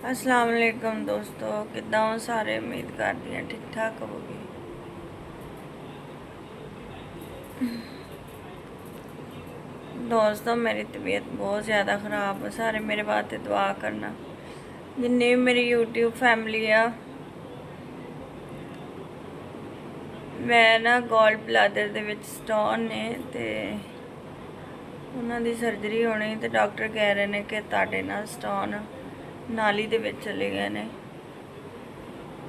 अस्सलाम वालेकुम दोस्तों, किद्दां हो सारे? उम्मीद करती हैं ठीक ठाक होगी। दोस्तों मेरी तबीयत बहुत ज़्यादा ख़राब है। सारे मेरे वास्ते दुआ करना। जिन्नी भी मेरी यूट्यूब फैमिली आ, मैं ना ਗੋਲਡ ਬਲਾਡਰ ਦੇ ਵਿੱਚ ਸਟੋਨ ਨੇ ਤੇ ਉਹਨਾਂ ਦੀ ਸਰਜਰੀ ਹੋਣੀ ਤੇ ਡਾਕਟਰ ਕਹਿ ਰਹੇ ਨੇ ਕਿ ਤੁਹਾਡੇ ਨਾਲ ਸਟੋਨ ਨਾਲੀ ਦੇ ਵਿੱਚ ਚਲੇ ਗਏ ਨੇ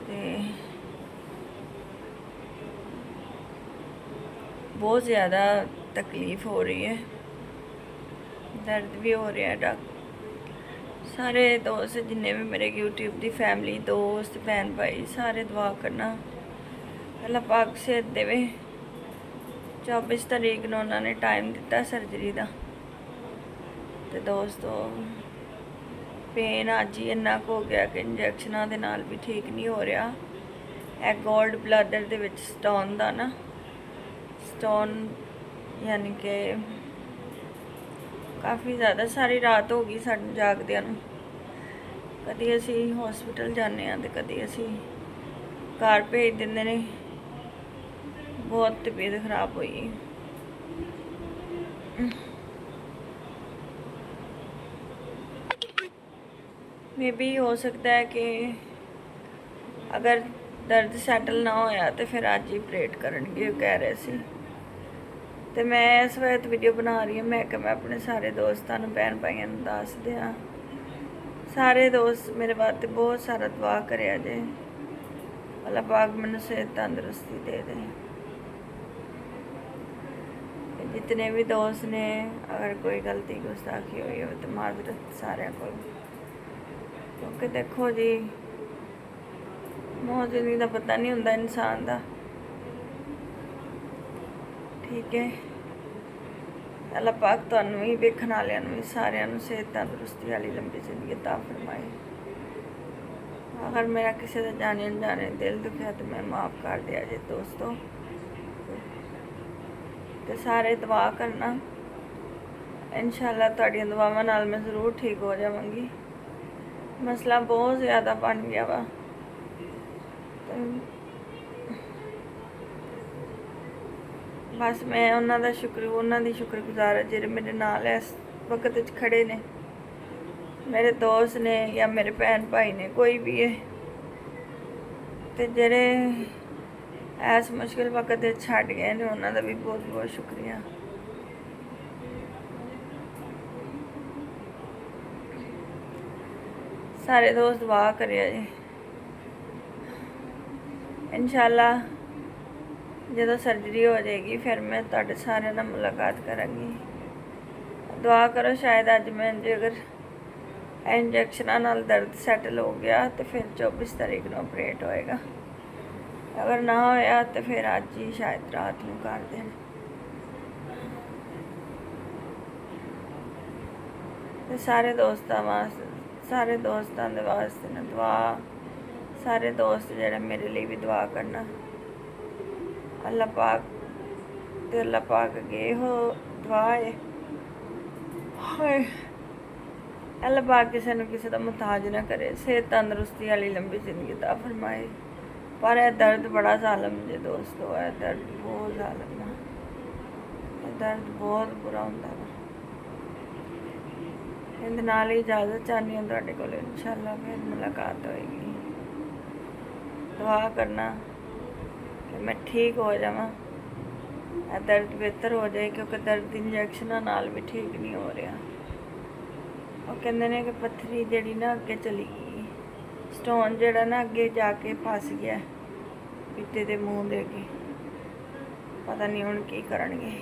ਤੇ बहुत ज़्यादा तकलीफ़ हो रही है, दर्द भी हो रहा है। डॉक्टर सारे दोस्त जिन्हें भी मेरे यूट्यूब की फैमिली दोस्त भैन भाई सारे दुआ करना अल्लाह पाक सेहत देवे। 24 तारीख को उन्होंने टाइम दिता सर्जरी का तो दोस्तों पेन अज ही इन्ना हो गया कि इंजैक्शनों के नाल भी ठीक नहीं हो रहा। एक गोल्ड ब्लैडर दे विच स्टोन का ना स्टोन यानी कि काफ़ी ज़्यादा सारी रात हो गई सानू जागदियां नूं। कदी असी हॉस्पिटल जाने तो कदी असी घर भेज देंदे ने। बहुत तबीयत खराब हुई। मे बी हो सकता है कि अगर दर्द सैटल ना होया तो फिर अज ही ऑपरेट करनगे कह रहे सी। तो मैं इस वक्त वीडियो बना रही हूँ। मैं अपने सारे दोस्तों भैन भाइयों दस दिया। सारे दोस्त मेरे वास्ते बहुत सारा दुआ करे जे अल्लाह पाक मैनू सेहत तंदुरुस्ती दे दे। जितने भी दोस्त ने अगर कोई गलती गुस्ताखी हुई हो तो माजरत सारे को, क्योंकि देखो जी मौत जिंदगी का पता नहीं होंदा इंसान का। ठीक है, अल्लाह पाक तुहानू भी वेखण वालियां नूं भी सारियां नूं सेहत तंदुरुस्ती वाली लंबी जिंदगी अता फरमाए। अगर मेरा किसी का जाने अनजाने दिल दुखिया तो मैं माफ़ कर दिया जे दोस्तों। तो सारे दुआ करना, इंशाअल्लाह तुहाडीआं दुआवां नाल मैं ज़रूर ठीक हो जावांगी। मसला बहुत ज़्यादा बन गया वा तो बस मैं उन्होंने शुक्रगुजार है जो मेरे नाल इस वक्त खड़े ने, मेरे दोस्त ने या मेरे भैन भाई ने कोई भी है तो जेड़े इस मुश्किल वक्त छड़ गए ने उन्होंने भी बहुत बहुत शुक्रिया। सारे दोस्त दुआ करिए जी। इंशाअल्लाह जो सर्जरी हो जाएगी फिर मैं तुहाडे सारे नाल मुलाकात करांगी। दुआ करो शायद अज मैं जो अगर इंजैक्शनां नाल दर्द सैटल हो गया तो फिर 24 तारीख को ऑपरेट होएगा। अगर ना होया तो फिर अज ही शायद रात को कर देन। तो सारे दोस्तों दे वास्ते ना दुआ, सारे दोस्त जेड़े मेरे लिए भी दुआ करना। अल्लाह पाक अगे हो दुआ है अल्लाह पाक किसी न किसी का मुताज ना करे, सेहत तंदुरुस्ती वाली लंबी जिंदगी दा फरमाए। पर यह दर्द बड़ा जालम जे दोस्तों, यह दर्द बहुत जालम है, यह दर्द बहुत बुरा होंदा वा। इहदे नाल ही इजाज़त चाहनी हूँ तुहाडे कोल। इंशाअल्लाह फिर मुलाकात होएगी। दुआ करना कि मैं ठीक हो जावां, दर्द बेहतर हो जाए, क्योंकि दर्द इंजैक्शनां नाल भी ठीक नहीं हो रहा। वो कहते हैं कि पत्थरी जी ना अगे चली गई, स्टोन जड़ा ना अगे जाके फस गया पिते के मूँह दे के। पता नहीं हुण की करनगे।